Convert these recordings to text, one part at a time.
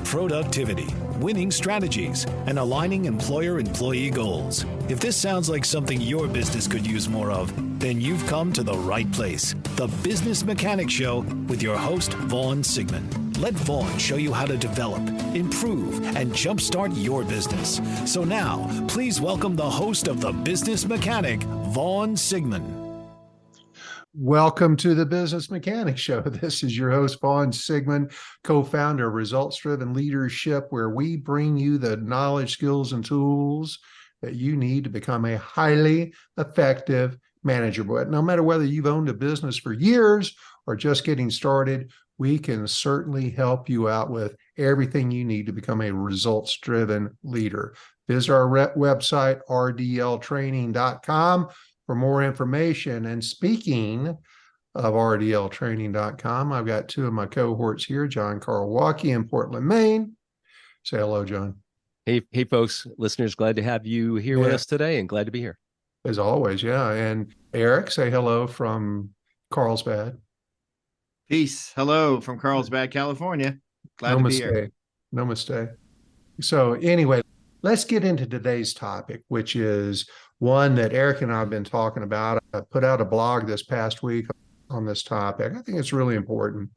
productivity, winning strategies, and aligning employer-employee goals. If this sounds like something your business could use more of, then you've come to the right place. The Business Mechanic Show with your host, Vaughn Sigmund. Let Vaughn show you how to develop, improve, and jumpstart your business. So now, please welcome the host of The Business Mechanic, Vaughn Sigmund. Welcome to the Business Mechanic Show. This is your host, Vaughn Sigmund, co-founder of Results-Driven Leadership, where we bring you the knowledge, skills, and tools that you need to become a highly effective manager. But no matter whether you've owned a business for years or just getting started, we can certainly help you out with everything you need to become a results-driven leader. Visit our website, rdltraining.com. for more information. And speaking of rdltraining.com, I've got two of my cohorts here, John Carl Walkie in Portland, Maine. Say hello, John. Hey, folks, listeners, glad to have you here with us today and glad to be here. As always, yeah. And Eric, say hello from Carlsbad. Peace. Hello from Carlsbad, California. Glad to be here. No mistake. So anyway, let's get into today's topic, which is one that Eric and I have been talking about. I put out a blog this past week on this topic. I think it's really important.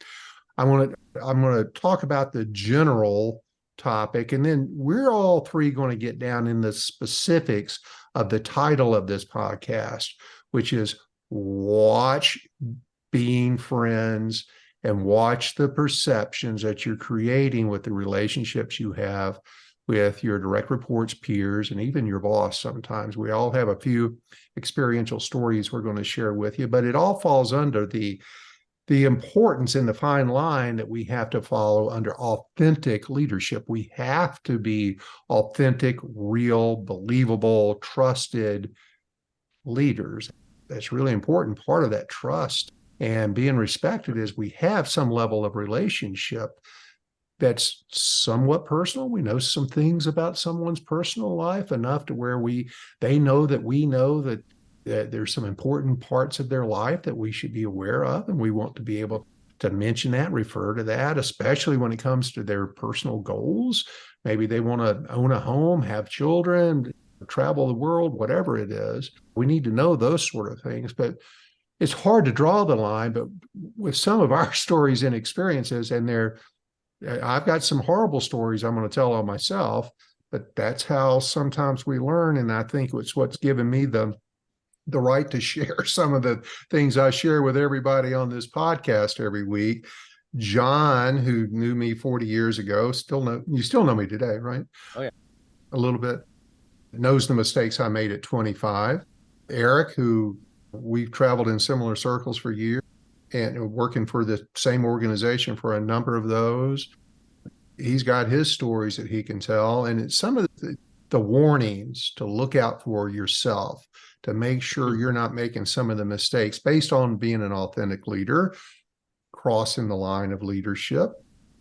I'm going to talk about the general topic, and then we're all three going to get down in the specifics of the title of this podcast, which is Watch Being Friends and Watch the Perceptions that you're creating with the relationships you have with your direct reports, peers, and even your boss sometimes. We all have a few experiential stories we're going to share with you, but it all falls under the importance and the fine line that we have to follow under authentic leadership. We have to be authentic, real, believable, trusted leaders. That's really important. Part of that trust and being respected is we have some level of relationship that's somewhat personal. We know some things about someone's personal life enough to where they know that we know that there's some important parts of their life that we should be aware of, and we want to be able to mention that, refer to that, especially when it comes to their personal goals. Maybe they want to own a home, have children, travel the world, whatever it is. We need to know those sort of things, but it's hard to draw the line. But with some of our stories and experiences, and I've got some horrible stories I'm going to tell on myself, but that's how sometimes we learn. And I think it's what's given me the right to share some of the things I share with everybody on this podcast every week. John, who knew me 40 years ago, you still know me today, right? Oh, yeah. A little bit. Knows the mistakes I made at 25. Eric, who we've traveled in similar circles for years, and working for the same organization for a number of those. He's got his stories that he can tell. And it's some of the warnings to look out for yourself, to make sure you're not making some of the mistakes based on being an authentic leader, crossing the line of leadership,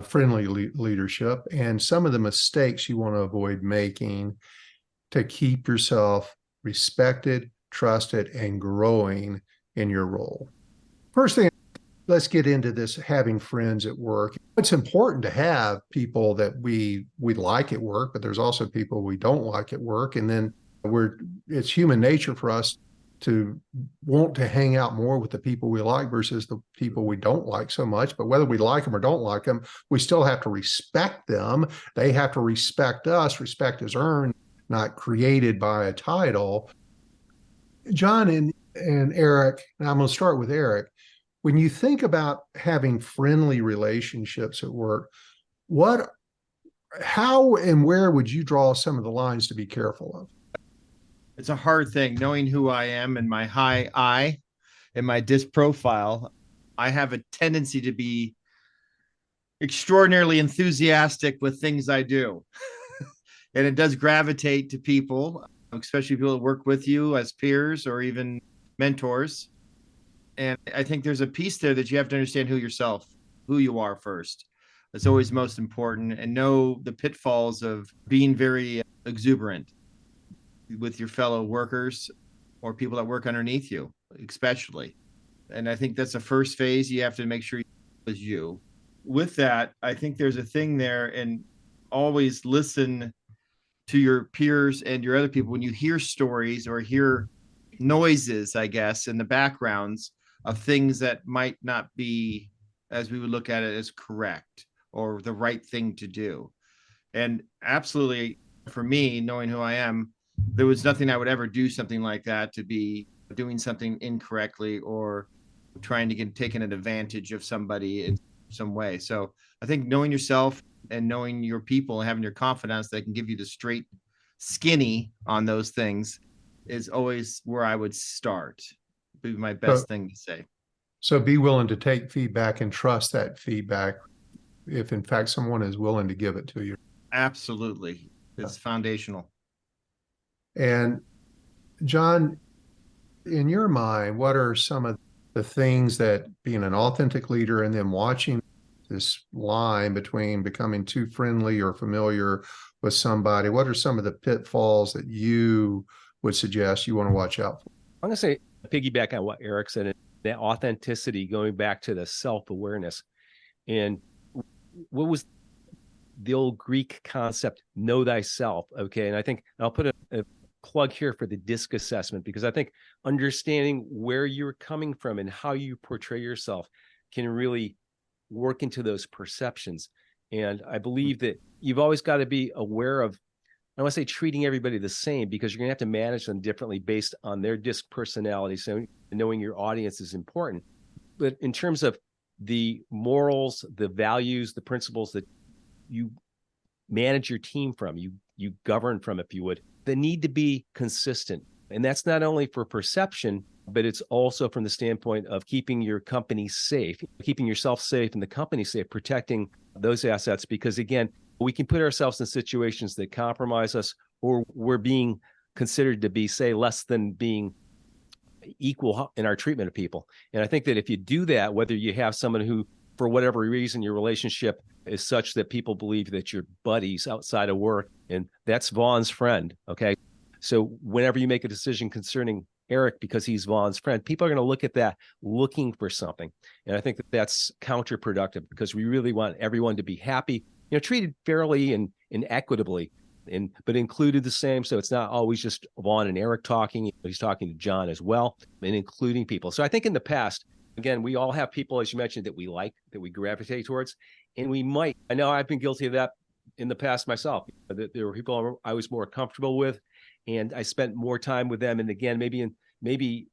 friendly leadership, and some of the mistakes you want to avoid making to keep yourself respected, trusted, and growing in your role. First thing, let's get into this having friends at work. It's important to have people that we like at work, but there's also people we don't like at work. And then it's human nature for us to want to hang out more with the people we like versus the people we don't like so much. But whether we like them or don't like them, we still have to respect them. They have to respect us. Respect is earned, not created by a title. John and Eric, and I'm going to start with Eric. When you think about having friendly relationships at work, how and where would you draw some of the lines to be careful of? It's a hard thing, knowing who I am and my high I and my DISC profile. I have a tendency to be extraordinarily enthusiastic with things I do. And it does gravitate to people, especially people that work with you as peers or even mentors. And I think there's a piece there that you have to understand who you are first. That's always most important, and know the pitfalls of being very exuberant with your fellow workers or people that work underneath you, especially. And I think that's the first phase. You have to make sure is you. With that, I think there's a thing there, and always listen to your peers and your other people when you hear stories or hear noises, I guess, in the backgrounds of things that might not be, as we would look at it, as correct or the right thing to do. And absolutely, for me, knowing who I am, there was nothing I would ever do something like that to be doing something incorrectly or trying to get taken an advantage of somebody in some way. So I think knowing yourself and knowing your people and having your confidence that can give you the straight skinny on those things is always where I would start. Be my best thing to say. So be willing to take feedback and trust that feedback if in fact someone is willing to give it to you. Absolutely. It's foundational. And John, in your mind, what are some of the things that being an authentic leader and then watching this line between becoming too friendly or familiar with somebody, what are some of the pitfalls that you would suggest you want to watch out for? I'm going to say, piggyback on what Eric said, that authenticity, going back to the self-awareness. And what was the old Greek concept, know thyself? Okay. And I think I'll put a plug here for the DISC assessment, because I think understanding where you're coming from and how you portray yourself can really work into those perceptions. And I believe that you've always got to be aware of, I want to say treating everybody the same, because you're going to have to manage them differently based on their DISC personality. So knowing your audience is important. But in terms of the morals, the values, the principles that you manage your team from, you govern from, if you would, they need to be consistent. And that's not only for perception, but it's also from the standpoint of keeping your company safe, keeping yourself safe and the company safe, protecting those assets. Because again, we can put ourselves in situations that compromise us, or we're being considered to be, say, less than being equal in our treatment of people. And I think that if you do that, whether you have someone who, for whatever reason, your relationship is such that people believe that you're buddies outside of work, and that's Vaughn's friend, okay? So whenever you make a decision concerning Eric because he's Vaughn's friend, people are going to look at that looking for something. And I think that that's counterproductive, because we really want everyone to be happy, treated fairly and equitably, but included the same. So it's not always just Vaughn and Eric talking. He's talking to John as well, and including people. So I think in the past, again, we all have people, as you mentioned, that we like, that we gravitate towards. And I know I've been guilty of that in the past myself. There were people I was more comfortable with, and I spent more time with them. And again, maybe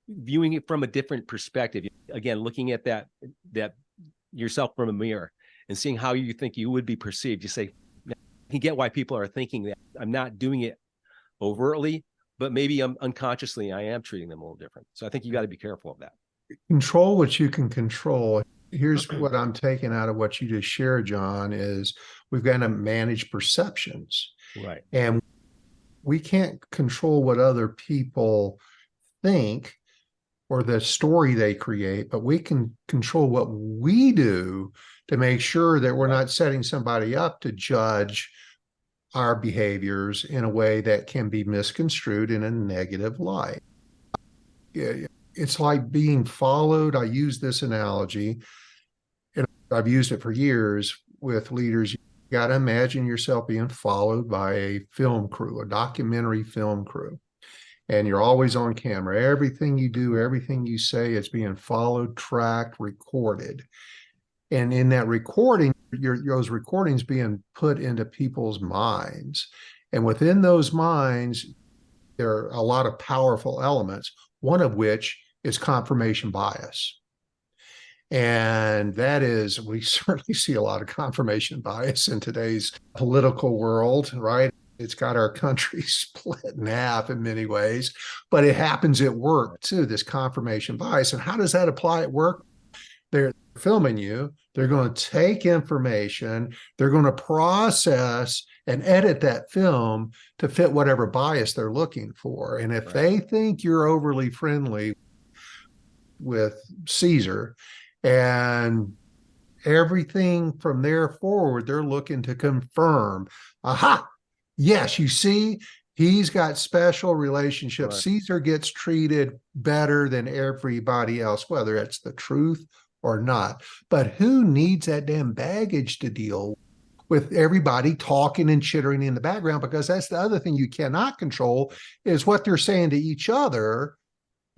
viewing it from a different perspective. Again, looking at that yourself from a mirror and seeing how you think you would be perceived. You say, I can get why people are thinking that. I'm not doing it overtly, but maybe unconsciously I am treating them a little different. So I think you got to be careful of that. Control what you can control. Here's what I'm taking out of what you just shared, John, is we've got to manage perceptions. Right. And we can't control what other people think or the story they create, but we can control what we do to make sure that we're not setting somebody up to judge our behaviors in a way that can be misconstrued in a negative light. It's like being followed. I use this analogy, and I've used it for years with leaders. You got to imagine yourself being followed by a film crew, a documentary film crew, and you're always on camera. Everything you do, everything you say is being followed, tracked, recorded. And in that recording, those recordings being put into people's minds. And within those minds, there are a lot of powerful elements, one of which is confirmation bias. And that is, we certainly see a lot of confirmation bias in today's political world, right? It's got our country split in half in many ways, but it happens at work too, this confirmation bias. And how does that apply at work? They're filming you. They're going to take information. They're going to process and edit that film to fit whatever bias they're looking for. And if they think you're overly friendly with Caesar, and everything from there forward, they're looking to confirm, aha, yes, you see, he's got special relationships. Right. Caesar gets treated better than everybody else, whether it's the truth or not. But who needs that damn baggage to deal with everybody talking and chittering in the background, because that's the other thing you cannot control is what they're saying to each other.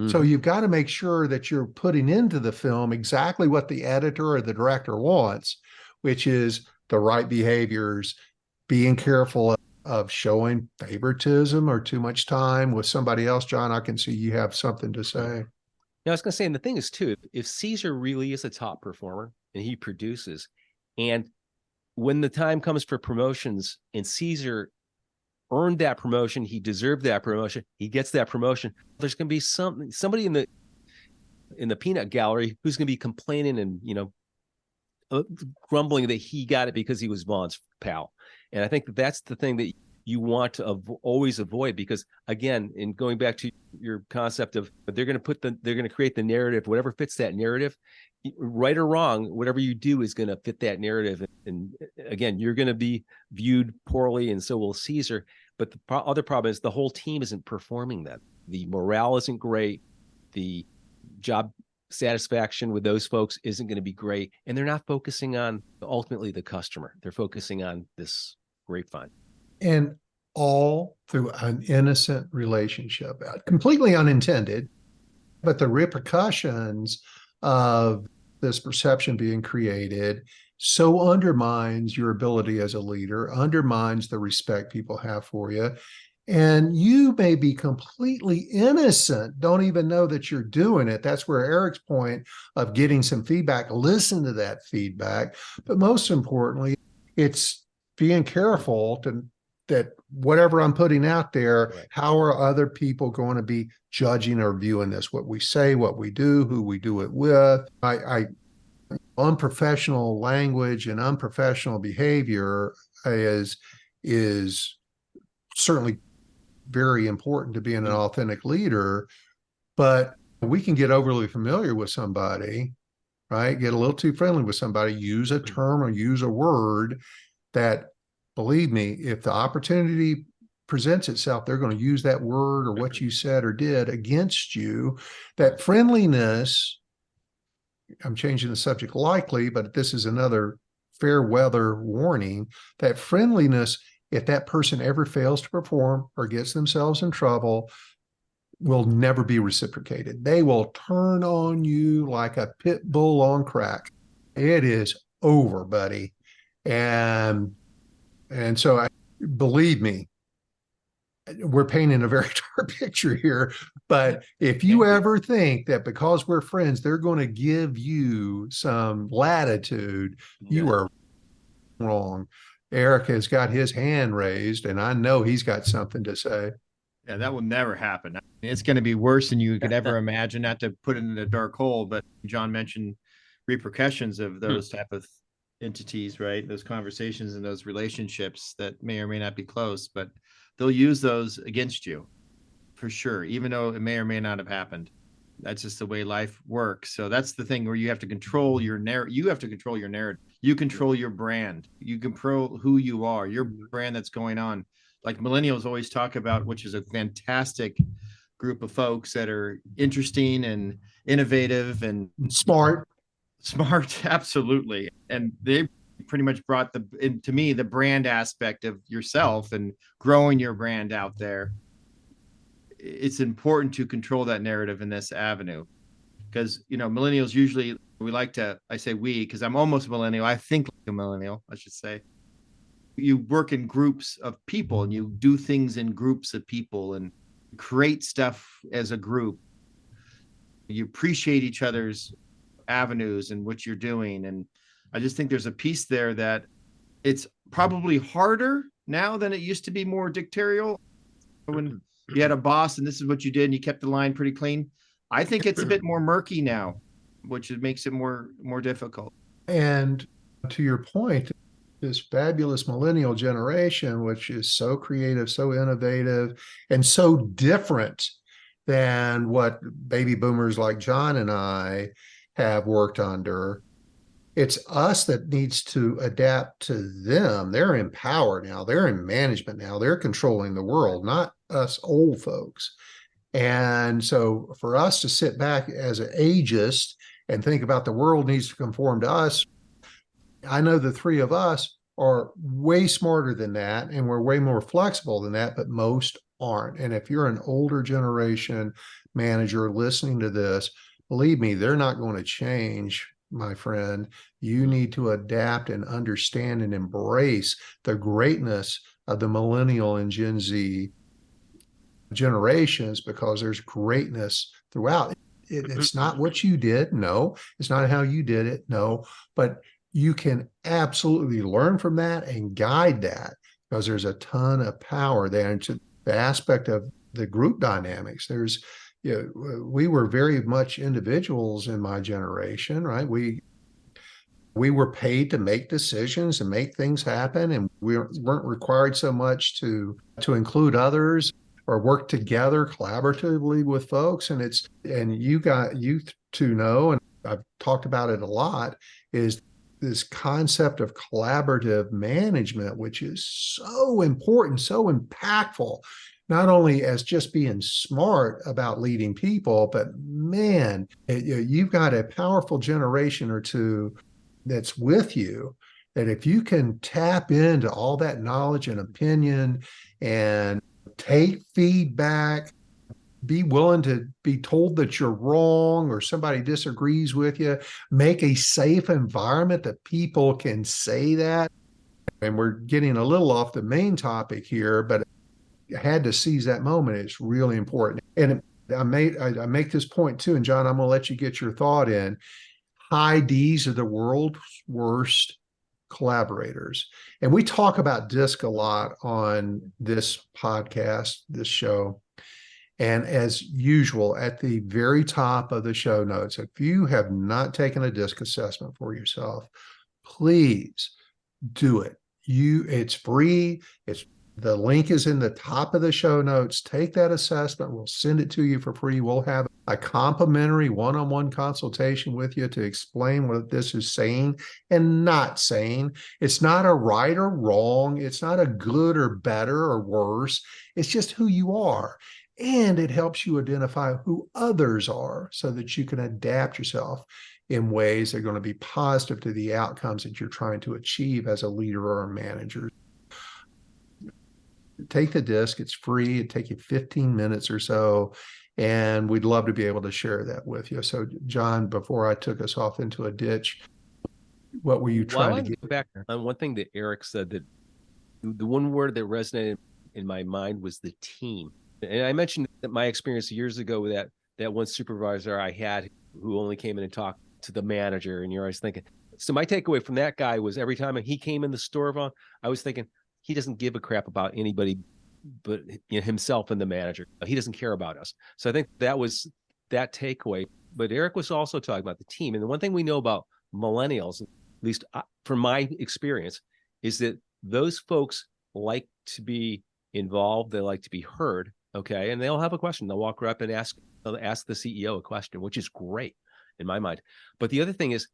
So you've got to make sure that you're putting into the film exactly what the editor or the director wants, which is the right behaviors, being careful of showing favoritism or too much time with somebody else. John, I can see you have something to say. Now, I was going to say, and the thing is too, if Caesar really is a top performer and he produces, and when the time comes for promotions and Caesar earned that promotion, he deserved that promotion, he gets that promotion, there's going to be somebody in the peanut gallery who's going to be complaining and, grumbling that he got it because he was Vaughn's pal. And I think that's the thing that you want to always avoid, because again, in going back to your concept of they're going to create the narrative, whatever fits that narrative, right or wrong, whatever you do is going to fit that narrative. And again, you're going to be viewed poorly, and so will Caesar. But the other problem is the whole team isn't performing that. The morale isn't great. The job satisfaction with those folks isn't going to be great. And they're not focusing on ultimately the customer. They're focusing on this grapevine. And all through an innocent relationship, completely unintended, but the repercussions of this perception being created so undermines your ability as a leader, undermines the respect people have for you. And you may be completely innocent, don't even know that you're doing it. That's where Eric's point of getting some feedback, listen to that feedback. But most importantly, it's being careful that whatever I'm putting out there, right, how are other people going to be judging or viewing this? What we say, what we do, who we do it with. Unprofessional language and unprofessional behavior is certainly very important to being an authentic leader, but we can get overly familiar with somebody, right? Get a little too friendly with somebody, use a term or use a word that, believe me, if the opportunity presents itself, they're going to use that word or what you said or did against you. That friendliness, I'm changing the subject likely, but this is another fair weather warning, that friendliness, if that person ever fails to perform or gets themselves in trouble, will never be reciprocated. They will turn on you like a pit bull on crack. It is over, buddy. And so believe me, we're painting a very dark picture here, but if you ever think that because we're friends, they're going to give you some latitude, you are wrong. Eric has got his hand raised, and I know he's got something to say. Yeah, that will never happen. I mean, it's going to be worse than you could ever imagine, not to put it in a dark hole, but John mentioned repercussions of those type of entities, right? Those conversations and those relationships that may or may not be close, but they'll use those against you for sure, even though it may or may not have happened. That's just the way life works. So that's the thing where you have to control your narrative. You have to control your narrative. You control your brand. You control who you are, your brand that's going on. Like millennials always talk about, which is a fantastic group of folks that are interesting and innovative and smart, absolutely. And they pretty much brought to me the brand aspect of yourself and growing your brand out there. It's important to control that narrative in this avenue, because millennials usually, we like to, I say we because I'm almost a millennial, I think like a millennial, I should say. You work in groups of people and you do things in groups of people and create stuff as a group. You appreciate each other's avenues and what you're doing. And I just think there's a piece there that it's probably harder now than it used to be, more dictatorial. When you had a boss and this is what you did and you kept the line pretty clean. I think it's a bit more murky now, which makes it more difficult. And to your point, this fabulous millennial generation, which is so creative, so innovative, and so different than what baby boomers like John and I have worked under. It's us that needs to adapt to them. They're in power now. They're in management now. They're controlling the world, not us old folks. And so for us to sit back as an ageist and think about the world needs to conform to us, I know the three of us, are way smarter than that, and we're way more flexible than that, but most aren't. And if you're an older generation manager listening to this, believe me, they're not going to change, my friend. You need to adapt and understand and embrace the greatness of the millennial and Gen Z generations, because there's greatness throughout. It's not what you did. No, it's not how you did it. No, but you can absolutely learn from that and guide that, because there's a ton of power there. And to the aspect of the group dynamics, there's, we were very much individuals in my generation, right? We were paid to make decisions and make things happen, and we weren't required so much to include others or work together collaboratively with folks. And you to know, and I've talked about it a lot, is this concept of collaborative management, which is so important, so impactful, not only as just being smart about leading people, but man, you've got a powerful generation or two that's with you, that if you can tap into all that knowledge and opinion and take feedback, be willing to be told that you're wrong or somebody disagrees with you, make a safe environment that people can say that. And we're getting a little off the main topic here, but I had to seize that moment. It's really important. And I make this point too, and John, I'm going to let you get your thought in. High D's are the world's worst collaborators. And we talk about DISC a lot on this podcast, this show. And as usual, at the very top of the show notes, if you have not taken a DISC assessment for yourself, please do it. It's free. The link is in the top of the show notes. Take that assessment. We'll send it to you for free. We'll have a complimentary one-on-one consultation with you to explain what this is saying and not saying. It's not a right or wrong. It's not a good or better or worse. It's just who you are. And it helps you identify who others are so that you can adapt yourself in ways that are going to be positive to the outcomes that you're trying to achieve as a leader or a manager. Take the DISC. It's free. It'd take you 15 minutes or so, and we'd love to be able to share that with you. So, John, before I took us off into a ditch, what were you trying to get back on? One thing that Eric said, that the one word that resonated in my mind was the team. And I mentioned that my experience years ago with that one supervisor I had who only came in and talked to the manager, and you're always thinking. So my takeaway from that guy was every time he came in the store, I was thinking, he doesn't give a crap about anybody but himself and the manager. He doesn't care about us. So I think that was that takeaway. But Eric was also talking about the team. And the one thing we know about millennials, at least from my experience, is that those folks like to be involved. They like to be heard. Okay. And they'll have a question. They'll walk up and ask the CEO a question, which is great in my mind. But the other thing is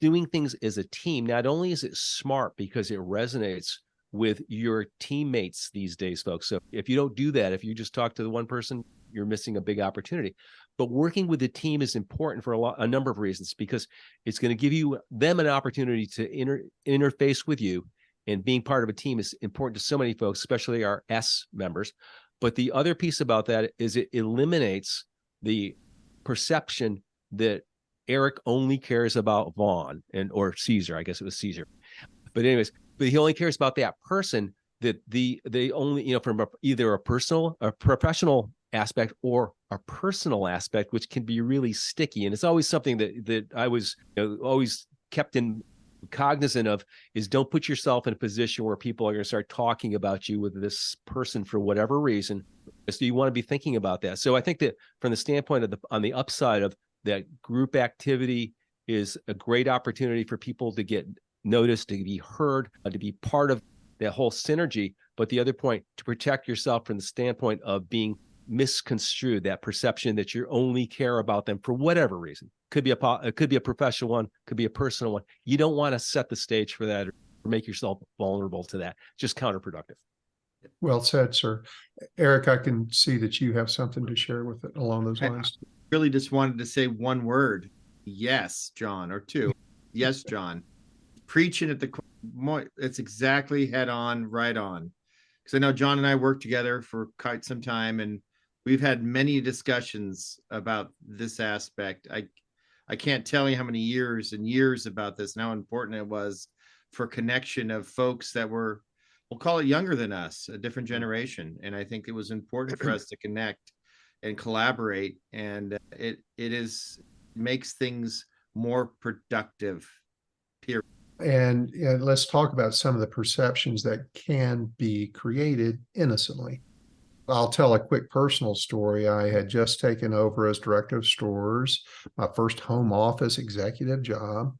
doing things as a team. Not only is it smart because it resonates with your teammates these days, folks. So if you don't do that, if you just talk to the one person, you're missing a big opportunity. But working with the team is important for a number of reasons, because it's going to give them an opportunity to interface with you, and being part of a team is important to so many folks, especially our S members. But the other piece about that is it eliminates the perception that Eric only cares about Vaughn or Caesar. I guess it was Caesar. But anyways, but he only cares about that person, that they only, from either a professional aspect or a personal aspect, which can be really sticky. And it's always something that I was always kept in cognizant of, is don't put yourself in a position where people are going to start talking about you with this person for whatever reason. So you want to be thinking about that. So I think that from the standpoint of on the upside of that, group activity is a great opportunity for people to get noticed, to be heard, to be part of that whole synergy. But the other point, to protect yourself from the standpoint of being misconstrued, that perception that you only care about them for whatever reason. It could be a professional one, could be a personal one. You don't want to set the stage for that or make yourself vulnerable to that. Just counterproductive. Well said, sir. Eric, I can see that you have something to share with it along those lines. I really just wanted to say one word. Yes, John, or two. Yes, John. Preaching at the It's exactly head on, right on. Because I know John and I worked together for quite some time, and we've had many discussions about this aspect. I can't tell you how many years and years about this and how important it was for connection of folks that were, we'll call it younger than us, a different generation. And I think it was important for us to connect and collaborate, and it makes things more productive. Period. And let's talk about some of the perceptions that can be created innocently. I'll tell a quick personal story. I had just taken over as director of stores, my first home office executive job.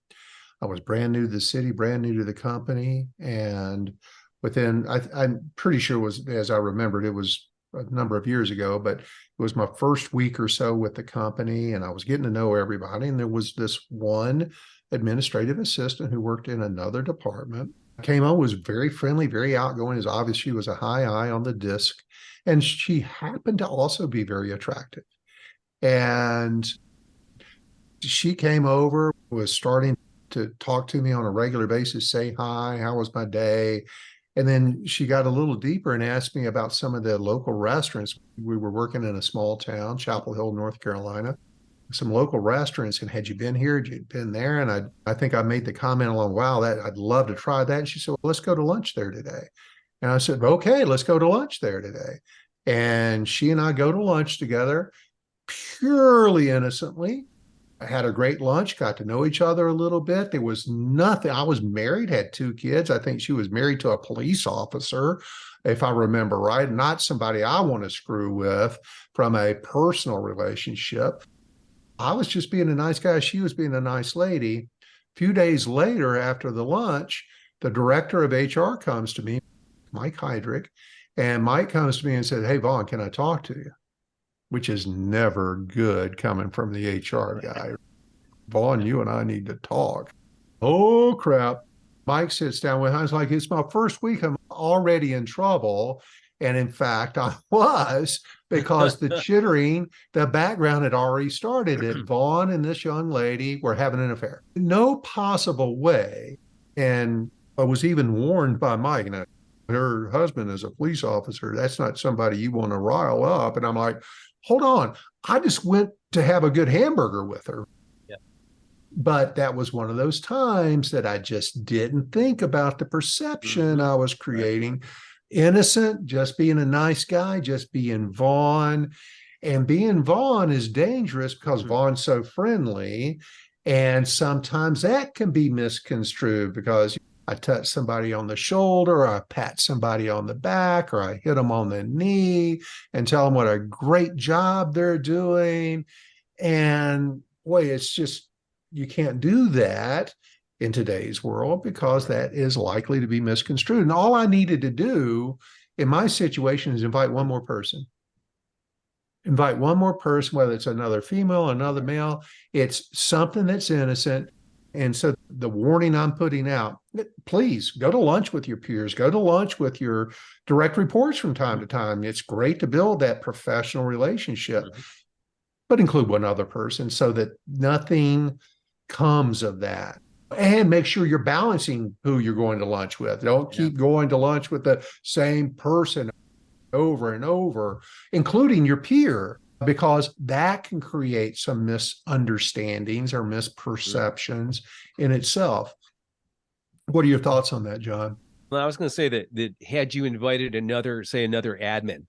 I was brand new to the city, brand new to the company. And I'm pretty sure it was, as I remembered, it was a number of years ago, but it was my first week or so with the company, and I was getting to know everybody. And there was this one administrative assistant who worked in another department. Came on, was very friendly, very outgoing. As obvious, she was a high eye on the disc. And she happened to also be very attractive. And she came over, was starting to talk to me on a regular basis, say hi, how was my day? And then she got a little deeper and asked me about some of the local restaurants. We were working in a small town, Chapel Hill, North Carolina, some local restaurants. And had you been here? Had you been there? And I think I made the comment along, wow, that I'd love to try that. And she said, well, let's go to lunch there today. And I said, okay, let's go to lunch there today. And she and I go to lunch together purely innocently. I had a great lunch, got to know each other a little bit. There was nothing. I was married, had 2 kids. I think she was married to a police officer, if I remember right, not somebody I want to screw with from a personal relationship. I was just being a nice guy. She was being a nice lady. A few days later, after the lunch, the director of HR comes to me, Mike Heydrich, and Mike comes to me and said, hey, Vaughn, can I talk to you? Which is never good coming from the HR guy. Vaughn, you and I need to talk. Oh, crap. Mike sits down with him. I was like, it's my first week. I'm already in trouble. And in fact, I was, because the chittering, the background had already started that Vaughn and this young lady were having an affair. No possible way. And I was even warned by Mike, and her husband is a police officer. That's not somebody you want to rile up. And I'm like, hold on. I just went to have a good hamburger with her. Yeah. But that was one of those times that I just didn't think about the perception I was creating. Right. Innocent, just being a nice guy, just being Vaughn. And being Vaughn is dangerous because Vaughn's so friendly. And sometimes that can be misconstrued because I touch somebody on the shoulder, or I pat somebody on the back, or I hit them on the knee and tell them what a great job they're doing. And boy, it's just, you can't do that in today's world because that is likely to be misconstrued. And all I needed to do in my situation is invite one more person. Invite one more person, whether it's another female, another male. It's something that's innocent. And so the warning I'm putting out, please go to lunch with your peers, go to lunch with your direct reports from time to time. It's great to build that professional relationship, but include one other person so that nothing comes of that. And make sure you're balancing who you're going to lunch with. Don't keep going to lunch with the same person over and over, including your peer, because that can create some misunderstandings or misperceptions in itself. What are your thoughts on that, John? Well, I was going to say that had you invited another admin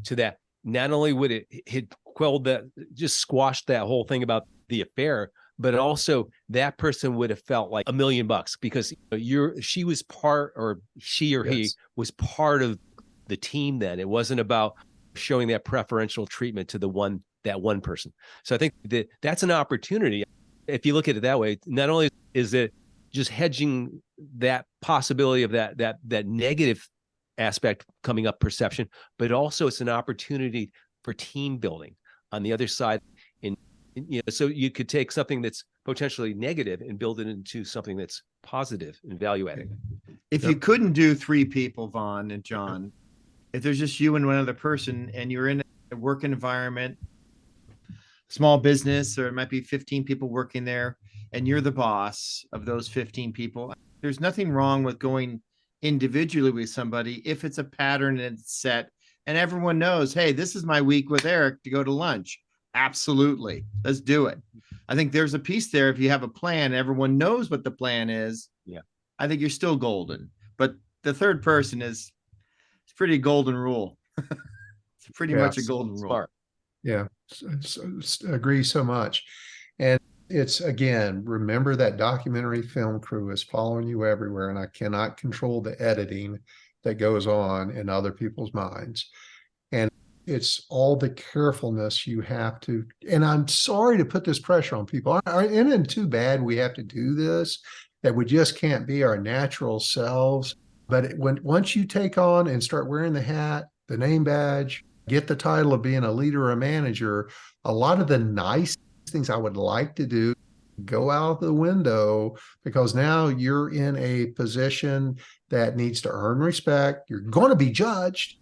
to that, not only would it had quelled that, just squashed that whole thing about the affair, but also that person would have felt like $1 million because she was part, or she or he was part of the team. Then it wasn't about showing that preferential treatment to that one person. So I think that's an opportunity. If you look at it that way, not only is it just hedging that possibility of that negative aspect coming up perception, but also it's an opportunity for team building on the other side. So you could take something that's potentially negative and build it into something that's positive and value adding. If you couldn't do 3 people, Vaughn and John, if there's just you and one other person and you're in a work environment, small business, or it might be 15 people working there, and you're the boss of those 15 people, there's nothing wrong with going individually with somebody if it's a pattern and it's set and everyone knows, hey, this is my week with Eric to go to lunch. Absolutely. Let's do it. I think there's a piece there. If you have a plan, everyone knows what the plan is. Yeah. I think you're still golden. But the third person it's pretty golden rule. It's pretty much a golden rule. Smart. Yeah, agree so much. And it's, again, remember that documentary film crew is following you everywhere, and I cannot control the editing that goes on in other people's minds. And it's all the carefulness you have to, and I'm sorry to put this pressure on people. Isn't it too bad we have to do this, that we just can't be our natural selves? But once you take on and start wearing the hat, the name badge, get the title of being a leader or a manager, a lot of the nice things I would like to do go out the window, because now you're in a position that needs to earn respect. You're going to be judged.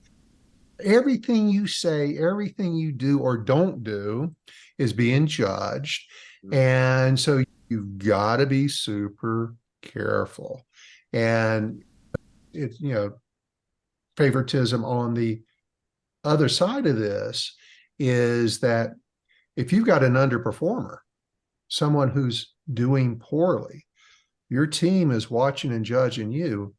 Everything you say, everything you do or don't do is being judged. And so you've got to be super careful. And it's, favoritism on the other side of this is that if you've got an underperformer, someone who's doing poorly, your team is watching and judging you.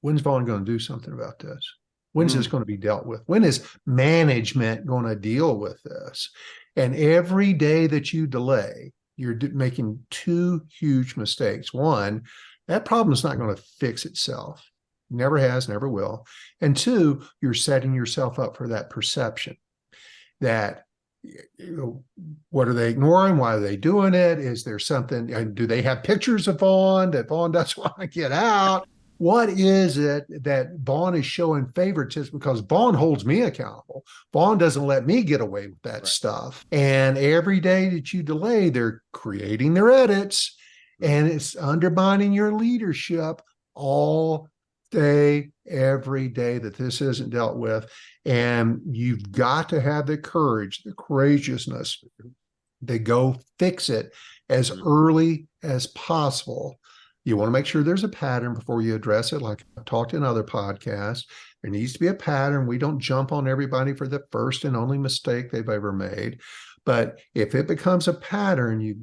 When's Vaughn going to do something about this? When's this going to be dealt with? When is management going to deal with this? And every day that you delay, you're making two huge mistakes. One, that problem is not going to fix itself. Never has, never will. And two, you're setting yourself up for that perception that, what are they ignoring? Why are they doing it? Is there something, and do they have pictures of Vaughn that Vaughn doesn't want to get out? What is it that Vaughn is showing favoritism? Because Vaughn holds me accountable. Vaughn doesn't let me get away with that stuff. And every day that you delay, they're creating their edits, and it's undermining your leadership all day, every day that this isn't dealt with. And you've got to have the courage, the courageousness to go fix it as early as possible. You want to make sure there's a pattern before you address it. Like I've talked in other podcasts, there needs to be a pattern. We don't jump on everybody for the first and only mistake they've ever made. But if it becomes a pattern, you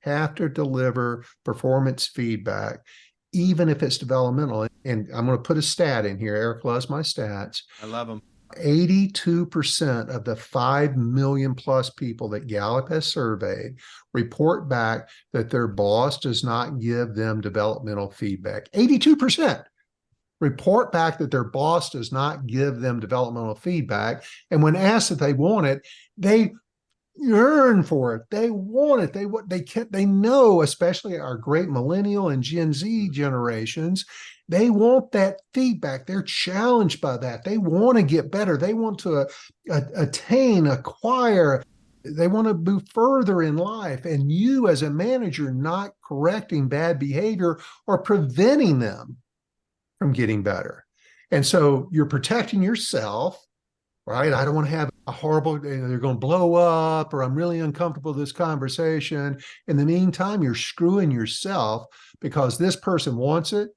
have to deliver performance feedback, even if it's developmental. And I'm going to put a stat in here. Eric loves my stats. I love them. 82% of the 5 million plus people that Gallup has surveyed report back that their boss does not give them developmental feedback. 82% report back that their boss does not give them developmental feedback. And when asked if they want it, they yearn for it. They want it. They know, especially our great millennial and Gen Z generations, they want that feedback. They're challenged by that. They want to get better. They want to acquire. They want to move further in life. And you as a manager not correcting bad behavior or preventing them from getting better. And so you're protecting yourself, right? I don't want to have a horrible, they're going to blow up, or I'm really uncomfortable with this conversation. In the meantime, you're screwing yourself because this person wants it.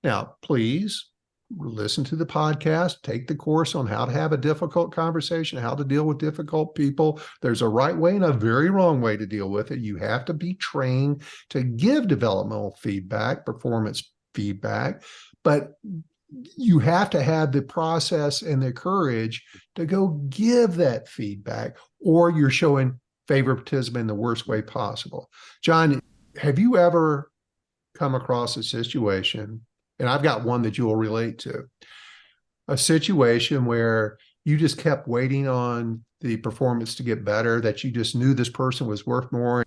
Now, please listen to the podcast, take the course on how to have a difficult conversation, how to deal with difficult people. There's a right way and a very wrong way to deal with it. You have to be trained to give developmental feedback, performance feedback, but you have to have the process and the courage to go give that feedback, or you're showing favoritism in the worst way possible. John, have you ever come across a situation, and I've got one that you will relate to, a situation where you just kept waiting on the performance to get better, that you just knew this person was worth more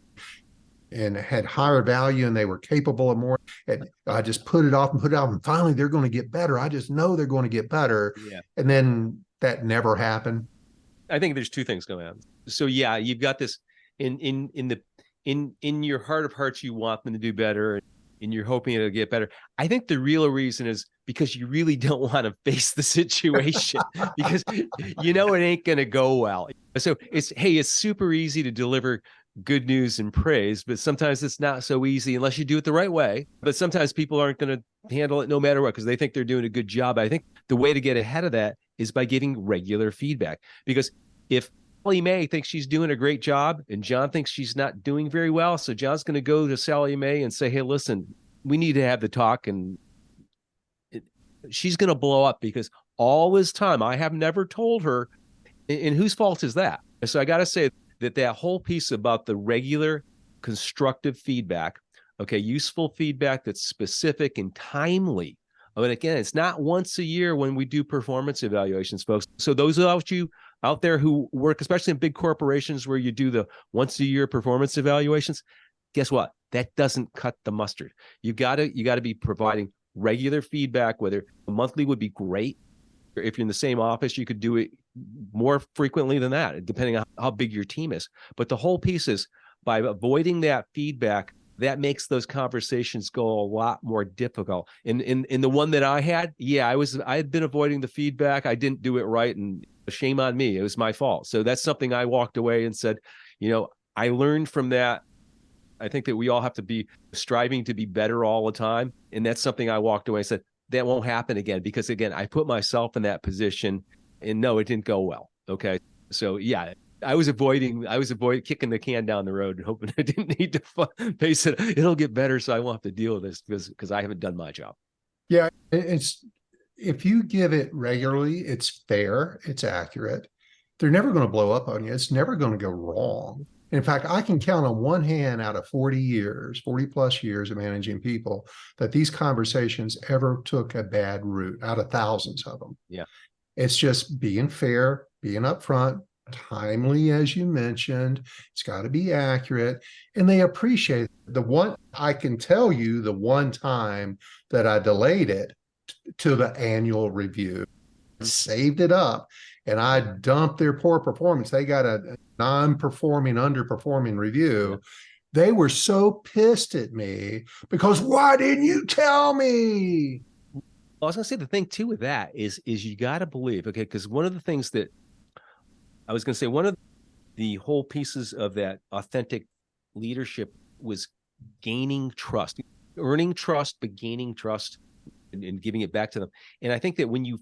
and had higher value and they were capable of more, and I just put it off, and finally they're going to get better. I just know they're going to get better. Yeah. And then that never happened. I think there's two things going on. So yeah, you've got this in your heart of hearts, you want them to do better and you're hoping it'll get better. I think the real reason is because you really don't want to face the situation because it ain't going to go well. So it's super easy to deliver good news and praise, but sometimes it's not so easy unless you do it the right way. But sometimes people aren't going to handle it no matter what, because they think they're doing a good job. I think the way to get ahead of that is by giving regular feedback. Because if Sally Mae thinks she's doing a great job and John thinks she's not doing very well, so John's going to go to Sally Mae and say, hey, listen, we need to have the talk. And she's going to blow up, because all this time I have never told her. And whose fault is that? So I got to say that whole piece about the regular constructive feedback, okay, useful feedback that's specific and timely. And again, it's not once a year when we do performance evaluations, folks. So those of you out there who work, especially in big corporations where you do the once a year performance evaluations, guess what? That doesn't cut the mustard. You got to be providing regular feedback, whether monthly would be great. If you're in the same office, you could do it more frequently than that, depending on how big your team is. But the whole piece is, by avoiding that feedback, that makes those conversations go a lot more difficult. In the one that I had, I had been avoiding the feedback. I didn't do it right, and shame on me. It was my fault. So that's something I walked away and said, I learned from that. I think that we all have to be striving to be better all the time. And that's something I walked away and said, that won't happen again, because again, I put myself in that position, and no, it didn't go well. Okay. So yeah, I was avoiding kicking the can down the road and hoping I didn't need to face it. It'll get better, so I won't have to deal with this because I haven't done my job. Yeah. If you give it regularly, it's fair, it's accurate. They're never going to blow up on you. It's never going to go wrong. In fact, I can count on one hand out of 40 plus years of managing people, that these conversations ever took a bad route out of thousands of them. Yeah. It's just being fair, being upfront, timely, as you mentioned. It's got to be accurate. And they appreciate I can tell you the one time that I delayed it to the annual review, saved it up, and I dumped their poor performance. They got a non-performing, underperforming review. Yeah. They were so pissed at me because, why didn't you tell me? Well, I was going to say, the thing too with that is you got to believe, okay, because one of the things that I was going to say, one of the whole pieces of that authentic leadership was gaining trust, earning trust, but gaining trust and giving it back to them. And I think that when you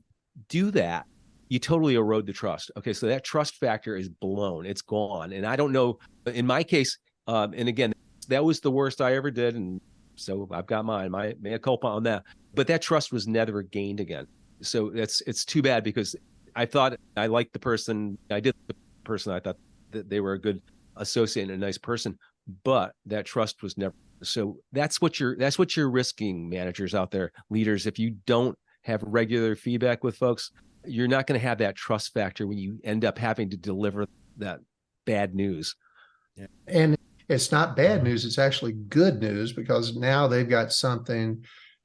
do that, you totally erode the trust. Okay, so that trust factor is blown. It's gone. And I don't know, in my case, and again, that was the worst I ever did. And so I've got my mea culpa on that. But that trust was never gained again. So it's too bad, because I thought I liked the person. I did the person. I thought that they were a good associate and a nice person, but that trust was never. So that's what you're risking, managers out there, leaders. If you don't have regular feedback with folks, you're not going to have that trust factor when you end up having to deliver that bad news. Yeah. And it's not bad news. It's actually good news, because now they've got something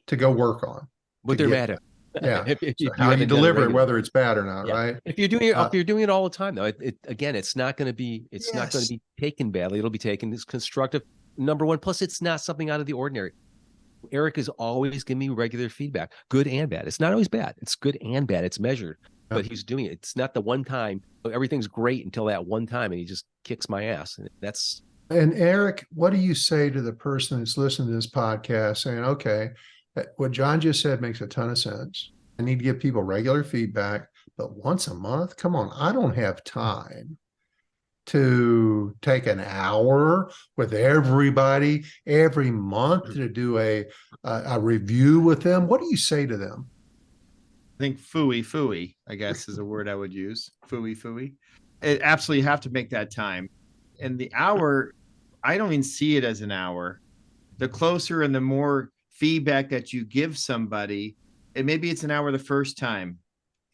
to go work on. What they're mad at. Yeah. if so how you deliver it, whether it's bad or not, yeah. right? If you're doing it all the time, though, it's not going to be not going to be taken badly. It'll be taken as constructive. Number one, plus it's not something out of the ordinary. Eric is always giving me regular feedback, good and bad. It's not always bad. It's good and bad. It's measured, but he's doing it. It's not the one time. Everything's great until that one time, and he just kicks my ass. And Eric, what do you say to the person that's listening to this podcast saying, okay, what John just said makes a ton of sense. I need to give people regular feedback, but once a month, come on, I don't have time to take an hour with everybody every month to do a review with them. What do you say to them? I think fooey, I guess, is a word I would use. Fooey. It absolutely have to make that time. And the hour, I don't even see it as an hour. The closer and the more feedback that you give somebody, and maybe it's an hour the first time.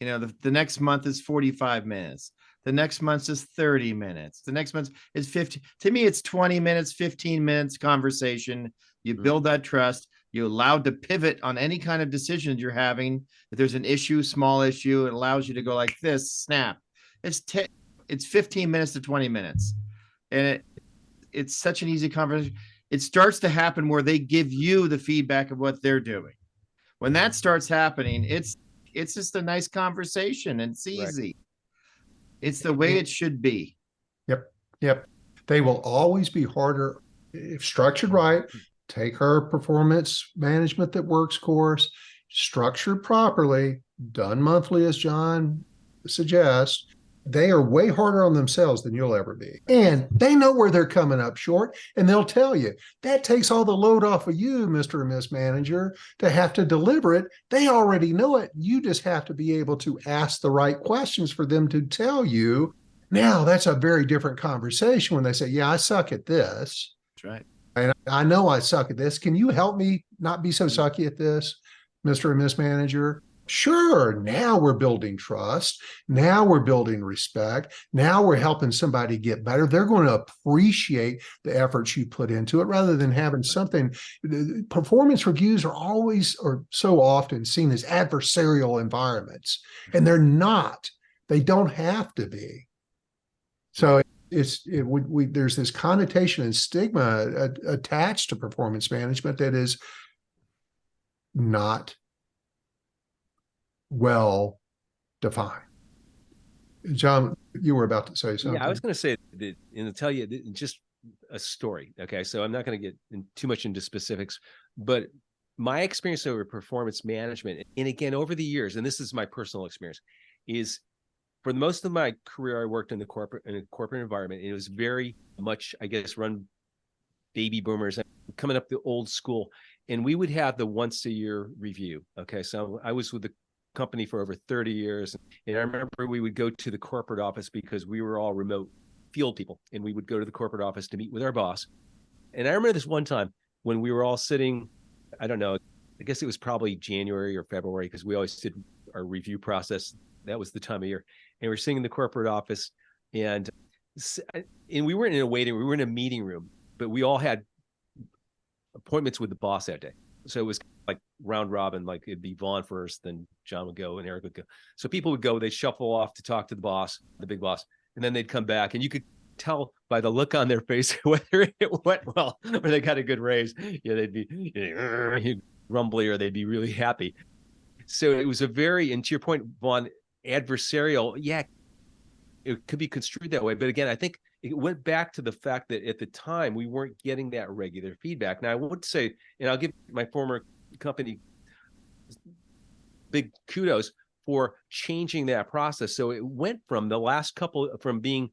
The next month is 45 minutes. The next month is 30 minutes. The next month is 50. To me, it's 20 minutes, 15 minutes conversation. You build that trust. You're allowed to pivot on any kind of decisions you're having. If there's an issue, small issue, it allows you to go like this, snap. It's 15 minutes to 20 minutes. And it's such an easy conversation. It starts to happen where they give you the feedback of what they're doing. When that starts happening, it's just a nice conversation, and it's easy. Right. It's the way it should be. Yep. They will always be harder if structured right. Take our performance management that works course, structured properly, done monthly, as John suggests. They are way harder on themselves than you'll ever be. And they know where they're coming up short, and they'll tell you. That takes all the load off of you, Mr. and Miss Manager, to have to deliver it. They already know it. You just have to be able to ask the right questions for them to tell you. Now, that's a very different conversation when they say, yeah, I suck at this. That's right. And I know I suck at this. Can you help me not be so sucky at this, Mr. and Miss Manager? Sure. Now we're building trust. Now we're building respect. Now we're helping somebody get better. They're going to appreciate the efforts you put into it rather than having something. Performance reviews are always or so often seen as adversarial environments, and they're not. They don't have to be. So there's this connotation and stigma attached to performance management that is not well defined. John, you were about to say something. Yeah, I was going to say that, and to tell you just a story. Okay, so I'm not going to get too much into specifics, but my experience over performance management, and again over the years, and this is my personal experience, is for most of my career I worked in a corporate environment. And it was very much, I guess, run baby boomers coming up the old school, and we would have the once a year review. Okay, so I was with the company for over 30 years. And I remember we would go to the corporate office because we were all remote field people. And we would go to the corporate office to meet with our boss. And I remember this one time when we were all sitting, I don't know, I guess it was probably January or February, because we always did our review process. That was the time of year. And we're sitting in the corporate office, and we weren't in a waiting room, we were in a meeting room, but we all had appointments with the boss that day. So it was like round robin, like it'd be Vaughn first, then John would go and Eric would go. So people would go, they'd shuffle off to talk to the boss, the big boss, and then they'd come back, and you could tell by the look on their face whether it went well or they got a good raise. They'd be grumbly or they'd be really happy. So it was a very, and to your point, Vaughn, adversarial. Yeah, it could be construed that way. But again, I think it went back to the fact that at the time we weren't getting that regular feedback. Now I would say, and I'll give my former company big kudos for changing that process. So it went from the last couple, from being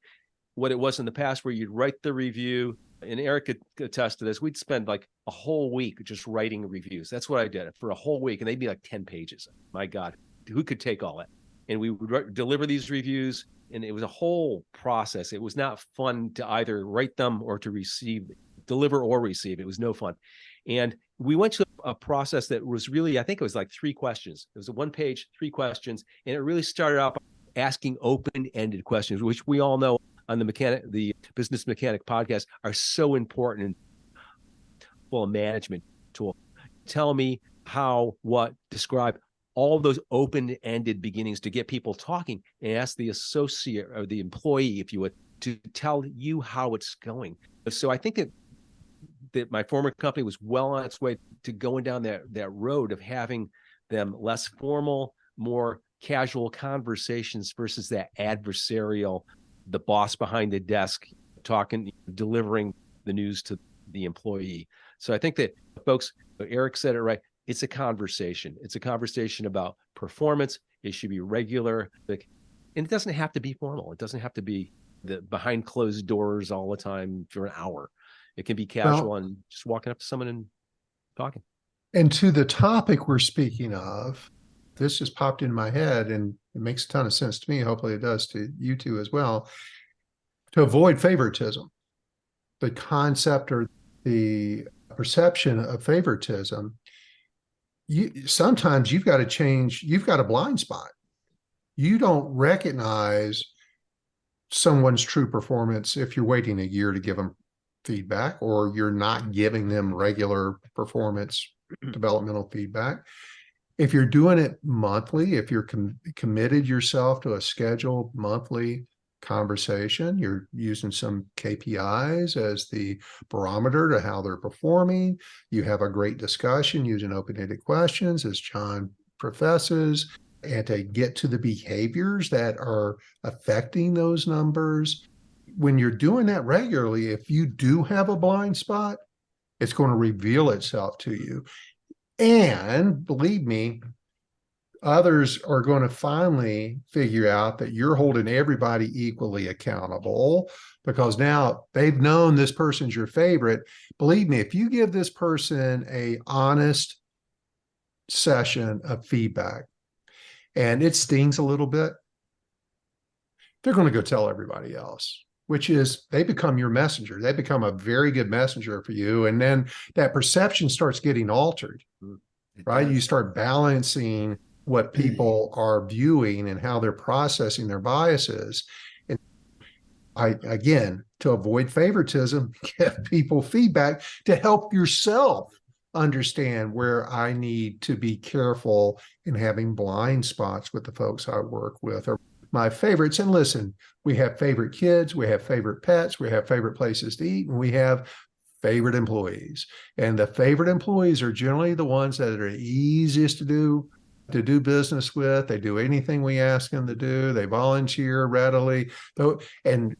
what it was in the past, where you'd write the review, and Eric could attest to this. We'd spend like a whole week just writing reviews. That's what I did for a whole week. And they'd be like 10 pages. My God, who could take all that? And we would deliver these reviews, and it was a whole process. It was not fun to either write them or to deliver or receive. It was no fun. And we went to a process that was really, I think it was like 3 questions. It was a 1-page, 3 questions. And it really started out by asking open-ended questions, which we all know on the Business Mechanic podcast are so important for a management tool. Tell me how, what, describe, all those open-ended beginnings to get people talking, and ask the associate or the employee, if you would, to tell you how it's going. So I think that my former company was well on its way to going down that road of having them less formal, more casual conversations versus that adversarial, the boss behind the desk talking, delivering the news to the employee. So I think that, folks, Eric said it right. It's a conversation. It's a conversation about performance. It should be regular. And it doesn't have to be formal. It doesn't have to be the behind closed doors all the time for an hour. It can be casual and just walking up to someone and talking. And to the topic we're speaking of, this just popped in my head, and it makes a ton of sense to me. Hopefully it does to you two as well. To avoid favoritism, the concept or the perception of favoritism, sometimes you've got to change. You've got a blind spot. You don't recognize someone's true performance if you're waiting a year to give them feedback, or you're not giving them regular performance developmental feedback. If you're doing it monthly, if you're committed yourself to a scheduled monthly conversation, you're using some KPIs as the barometer to how they're performing. You have a great discussion using open-ended questions, as John professes, and to get to the behaviors that are affecting those numbers. when you're doing that regularly, if you do have a blind spot, it's going to reveal itself to you. And believe me, others are going to finally figure out that you're holding everybody equally accountable, because now they've known this person's your favorite. Believe me, if you give this person a honest session of feedback and it stings a little bit, they're going to go tell everybody else, which is they become your messenger. They become a very good messenger for you. And then that perception starts getting altered, right? You start balancing what people are viewing and how they're processing their biases. And again, to avoid favoritism, give people feedback to help yourself understand where I need to be careful in having blind spots with the folks I work with, or my favorites. And listen, we have favorite kids, we have favorite pets, we have favorite places to eat, and we have favorite employees. And the favorite employees are generally the ones that are easiest to do business with. They do anything we ask them to do. They volunteer readily. And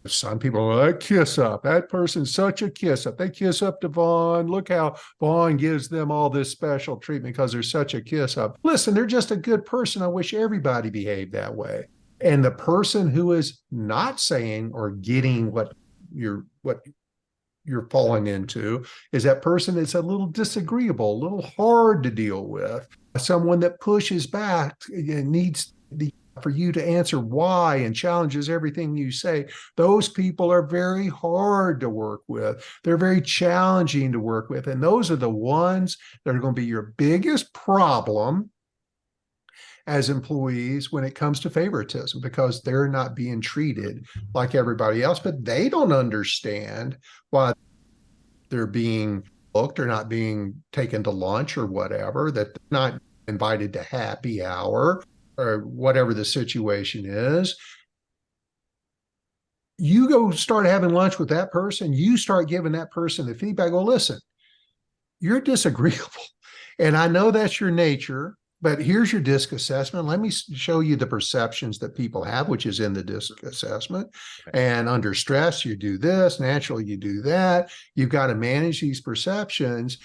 some people are like, kiss up. That person's such a kiss up. They kiss up to Vaughn. Look how Vaughn gives them all this special treatment because they're such a kiss up. Listen, they're just a good person. I wish everybody behaved that way. And the person who is not saying or getting what you're falling into is that person that's a little disagreeable, a little hard to deal with, someone that pushes back and needs for you to answer why and challenges everything you say. Those people are very hard to work with. They're very challenging to work with. And those are the ones that are going to be your biggest problem as employees when it comes to favoritism, because they're not being treated like everybody else, but they don't understand why they're being booked or not being taken to lunch or whatever, that they're not invited to happy hour or whatever the situation is. You go start having lunch with that person, you start giving that person the feedback. Well, listen, you're disagreeable. And I know that's your nature, but here's your DISC assessment. Let me show you the perceptions that people have, which is in the DISC assessment. And under stress, you do this. Naturally, you do that. You've got to manage these perceptions.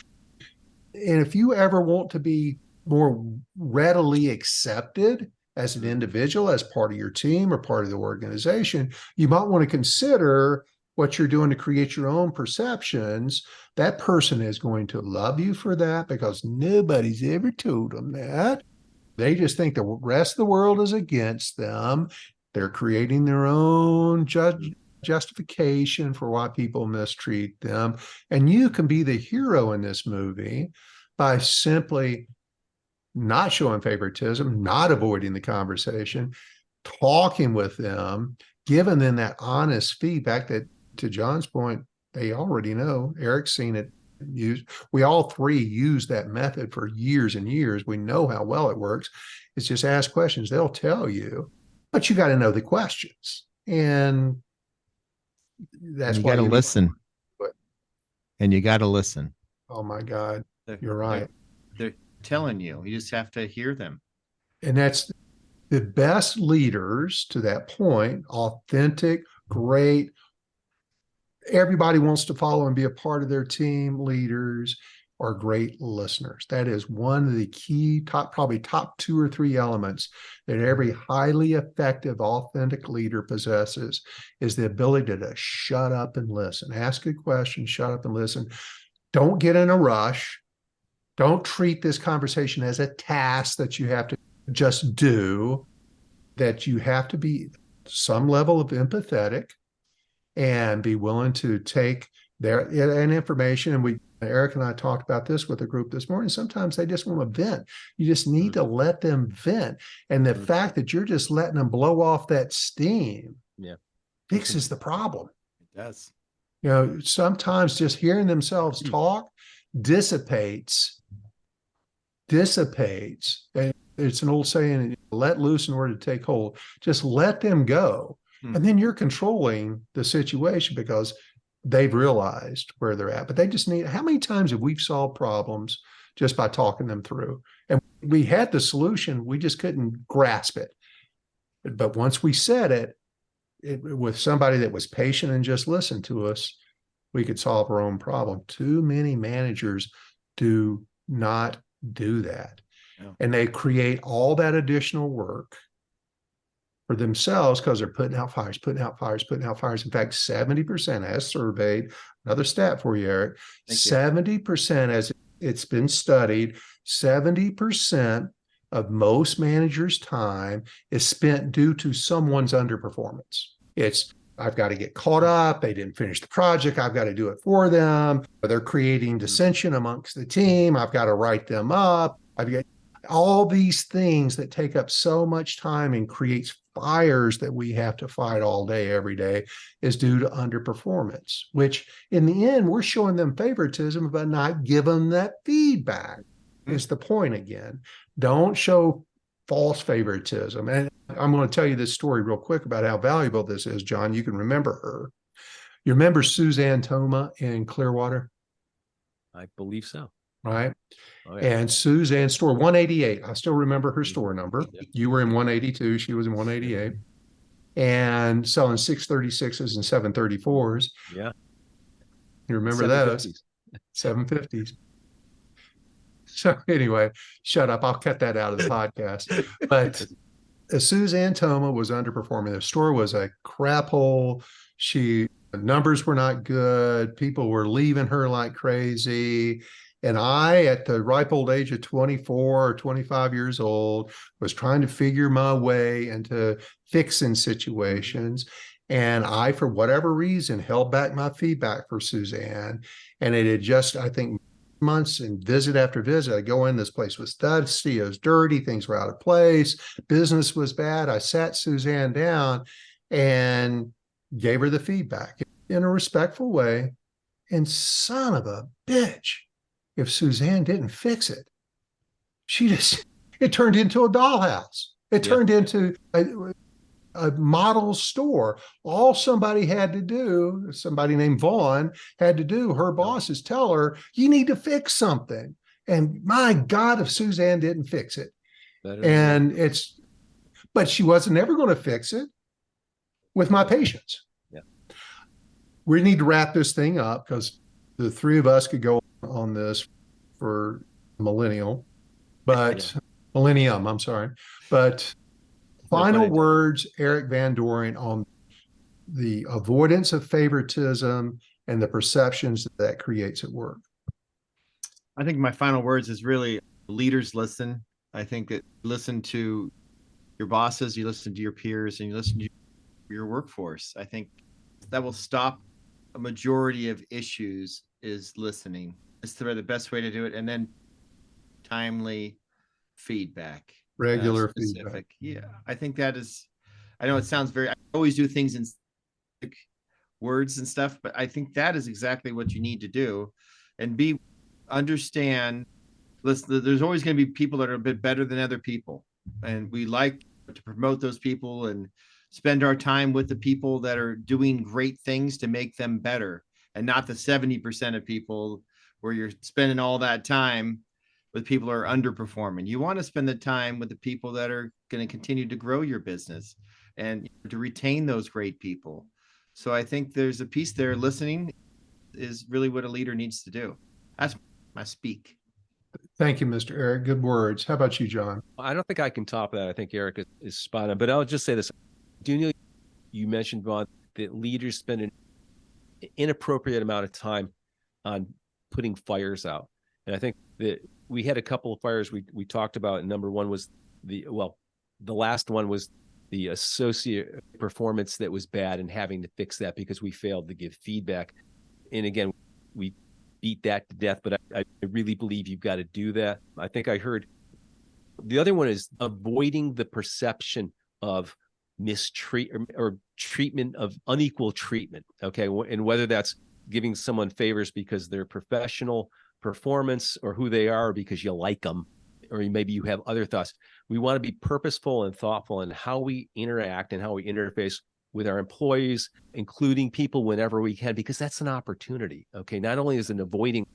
And if you ever want to be more readily accepted as an individual, as part of your team or part of the organization, you might want to consider what you're doing to create your own perceptions. That person is going to love you for that because nobody's ever told them that. They just think the rest of the world is against them. They're creating their own justification for why people mistreat them. And you can be the hero in this movie by simply not showing favoritism, not avoiding the conversation, talking with them, giving them that honest feedback that, to John's point, they already know. Eric's seen it used. We all three use that method for years and years. We know how well it works. It's just ask questions. They'll tell you, but you got to know the questions. And that's why you got to listen. But, and you got to listen. Oh my God, you're right. They're telling you. You just have to hear them. And that's the best leaders to that point, authentic, great. Everybody wants to follow and be a part of their team. Leaders are great listeners. That is one of the key probably top 2 or 3 elements that every highly effective, authentic leader possesses, is the ability to shut up and listen. Ask a question, shut up and listen. Don't get in a rush. Don't treat this conversation as a task that you have to just do, that you have to be some level of empathetic and be willing to take their information. And Eric and I talked about this with a group this morning. Sometimes they just want to vent. You just need to let them vent. And the fact that you're just letting them blow off that steam fixes the problem. It does. You know, sometimes just hearing themselves talk dissipates. And it's an old saying, let loose in order to take hold. Just let them go. And then you're controlling the situation because they've realized where they're at. But they just need, how many times have we solved problems just by talking them through? And we had the solution, we just couldn't grasp it. But once we said it, with somebody that was patient and just listened to us, we could solve our own problem. Too many managers do not do that. Yeah. And they create all that additional work for themselves because they're putting out fires, putting out fires, putting out fires. In fact, 70%, as surveyed, another stat for you, Eric, 70%, as it's been studied, 70% of most managers' time is spent due to someone's underperformance. It's, I've got to get caught up. They didn't finish the project. I've got to do it for them. They're creating dissension amongst the team. I've got to write them up. I've got all these things that take up so much time and creates fires that we have to fight all day, every day, is due to underperformance, which in the end, we're showing them favoritism, but not giving them that feedback. Is the point again. Don't show false favoritism. And I'm going to tell you this story real quick about how valuable this is, John. You can remember her. You remember Suzanne Thoma in Clearwater? I believe so. Right. Oh, yeah. And Suzanne's store, 188. I still remember her store number. Yeah. You were in 182. She was in 188. And selling 636s and 734s. Yeah. You remember those? 750s. So anyway, shut up. I'll cut that out of the podcast. But Suzanne Thoma was underperforming. The store was a crap hole. The numbers were not good. People were leaving her like crazy. And I, at the ripe old age of 24 or 25 years old, was trying to figure my way into fixing situations. And I, for whatever reason, held back my feedback for Suzanne. And it had just, I think, months and visit after visit, I go in, this place was dusty, it was dirty, things were out of place, business was bad. I sat Suzanne down and gave her the feedback in a respectful way. And son of a bitch, if Suzanne didn't fix it, it turned into a dollhouse. It turned into a model store. All somebody had to do, somebody named Vaughn had to do, her bosses tell her, you need to fix something. And my God, if Suzanne didn't fix it. But she wasn't ever going to fix it with my patience. Yeah. We need to wrap this thing up because the three of us could go on this for millennium, I'm sorry. But final words, Eric Van Doren, on the avoidance of favoritism and the perceptions that creates at work. I think my final words is really leaders listen. I think that listen to your bosses, you listen to your peers, and you listen to your workforce. I think that will stop a majority of issues is listening. It's the best way to do it. And then timely feedback. Regular specific. feedback. Yeah, I think that is, I know it sounds I always do things in words and stuff, but I think that is exactly what you need to do. And understand, listen, there's always going to be people that are a bit better than other people. And we like to promote those people and spend our time with the people that are doing great things to make them better, and not the 70% of people where you're spending all that time with people who are underperforming. You want to spend the time with the people that are going to continue to grow your business and to retain those great people. So I think there's a piece there. Listening is really what a leader needs to do. That's my speak. Thank you, Mr. Eric. Good words. How about you, John? I don't think I can top that. I think Eric is spot on. But I'll just say this. Daniel, you mentioned, Vaughn, that leaders spend an inappropriate amount of time on putting fires out. And I think that we had a couple of fires we talked about. And number one was the last one was the associate performance that was bad and having to fix that because we failed to give feedback. And again, we beat that to death, but I really believe you've got to do that. I think I heard the other one is avoiding the perception of mistreatment or treatment of unequal treatment. Okay. And whether that's giving someone favors because their professional performance or who they are, or because you like them, or maybe you have other thoughts. We want to be purposeful and thoughtful in how we interact and how we interface with our employees, including people whenever we can, because that's an opportunity. Okay. Not only is it avoiding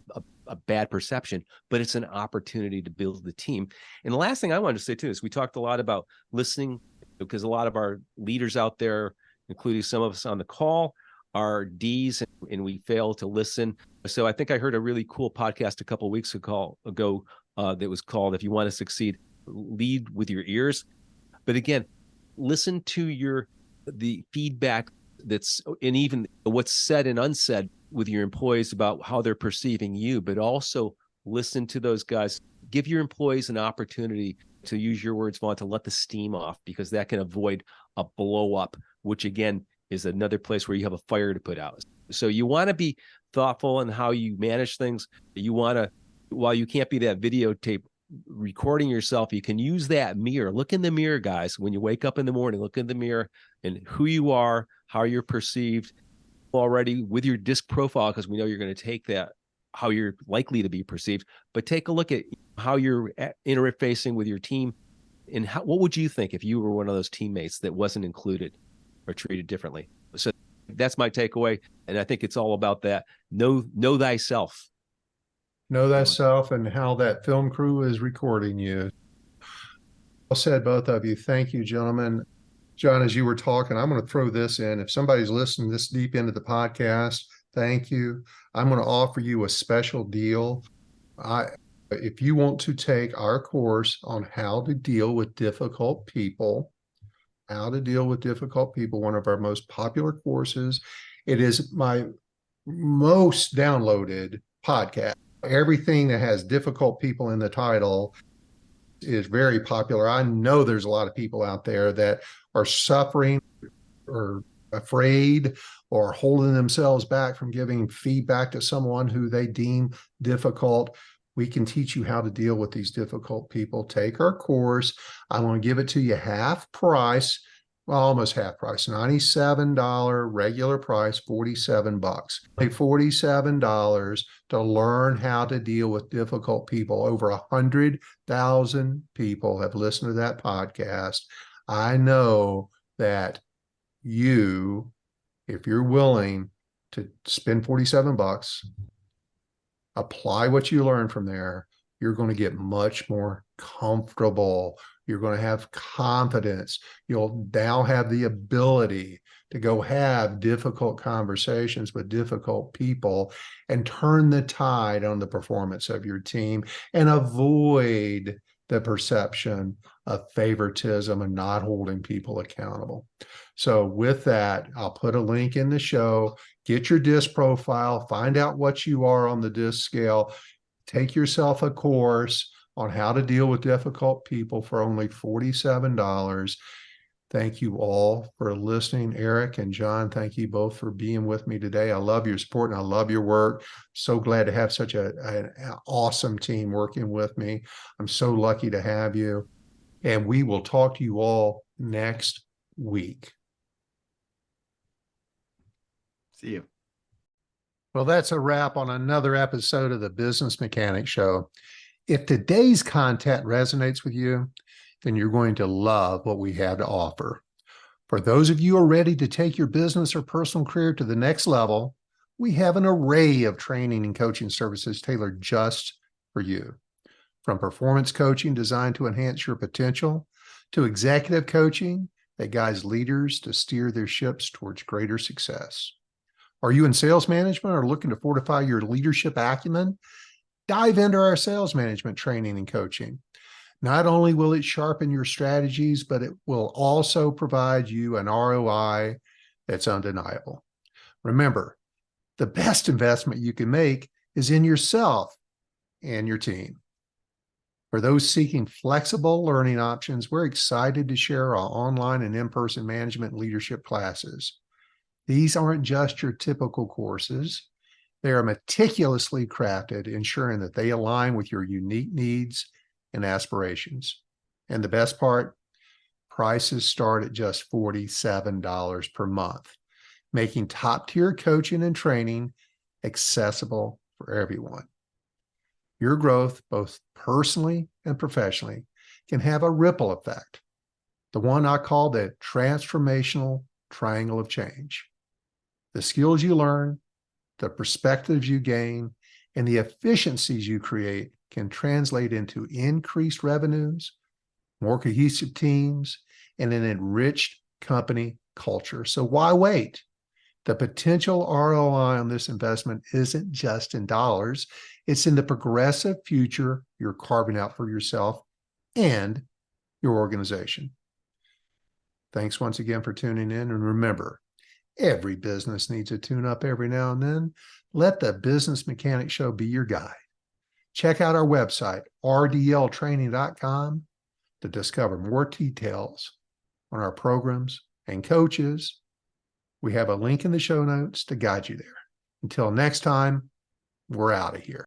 a bad perception, but it's an opportunity to build the team. And the last thing I wanted to say too is we talked a lot about listening, because a lot of our leaders out there, including some of us on the call, are D's, and we fail to listen. So I think I heard a really cool podcast a couple of weeks ago that was called, "If You Want to Succeed, Lead with Your Ears." But again, listen to the feedback and even what's said and unsaid with your employees about how they're perceiving you, but also listen to those guys. Give your employees an opportunity, to use your words, Vaughn, to let the steam off, because that can avoid a blow up, which again is another place where you have a fire to put out. So you want to be thoughtful in how you manage things. You want to, while you can't be that videotape recording yourself, you can use that mirror. Look in the mirror, guys. When you wake up in the morning, look in the mirror and who you are, how you're perceived already with your DISC profile, because we know you're going to take that, how you're likely to be perceived, but take a look at how you're interfacing with your team, and what would you think if you were one of those teammates that wasn't included or treated differently? So that's my takeaway. And I think it's all about that. Know thyself. Know thyself, and how that film crew is recording you. Well said, both of you. Thank you, gentlemen. John, as you were talking, I'm going to throw this in. If somebody's listening this deep into the podcast, thank you. I'm going to offer you a special deal. If you want to take our course on how to deal with difficult people, one of our most popular courses, it is my most downloaded podcast. Everything that has difficult people in the title is very popular. I know there's a lot of people out there that are suffering or afraid or holding themselves back from giving feedback to someone who they deem difficult. We can teach you how to deal with these difficult people. Take our course. I want to give it to you half price, well, almost half price, $97 regular price, $47. Pay $47 to learn how to deal with difficult people. Over 100,000 people have listened to that podcast. I know that you, if you're willing to spend $47, apply what you learn from there, you're going to get much more comfortable. You're going to have confidence. You'll now have the ability to go have difficult conversations with difficult people and turn the tide on the performance of your team and avoid the perception of favoritism and not holding people accountable. So with that, I'll put a link in the show. Get your DISC profile, find out what you are on the DISC scale, take yourself a course on how to deal with difficult people for only $47. Thank you all for listening. Eric and John, thank you both for being with me today. I love your support and I love your work. So glad to have such an awesome team working with me. I'm so lucky to have you. And we will talk to you all next week. See you. Well, that's a wrap on another episode of the Business Mechanic Show. If today's content resonates with you, then you're going to love what we have to offer. For those of you who are ready to take your business or personal career to the next level, we have an array of training and coaching services tailored just for you. From performance coaching designed to enhance your potential, to executive coaching that guides leaders to steer their ships towards greater success. Are you in sales management or looking to fortify your leadership acumen? Dive into our sales management training and coaching. Not only will it sharpen your strategies, but it will also provide you an ROI that's undeniable. Remember, the best investment you can make is in yourself and your team. For those seeking flexible learning options, we're excited to share our online and in-person management leadership classes. These aren't just your typical courses. They are meticulously crafted, ensuring that they align with your unique needs and aspirations. And the best part, prices start at just $47 per month, making top-tier coaching and training accessible for everyone. Your growth, both personally and professionally, can have a ripple effect, the one I call the transformational triangle of change. The skills you learn, the perspectives you gain, and the efficiencies you create can translate into increased revenues, more cohesive teams, and an enriched company culture. So why wait? The potential ROI on this investment isn't just in dollars, it's in the progressive future you're carving out for yourself and your organization. Thanks once again for tuning in. And remember, every business needs a tune-up every now and then. Let the Business Mechanic Show be your guide. Check out our website, rdltraining.com, to discover more details on our programs and coaches. We have a link in the show notes to guide you there. Until next time, we're out of here.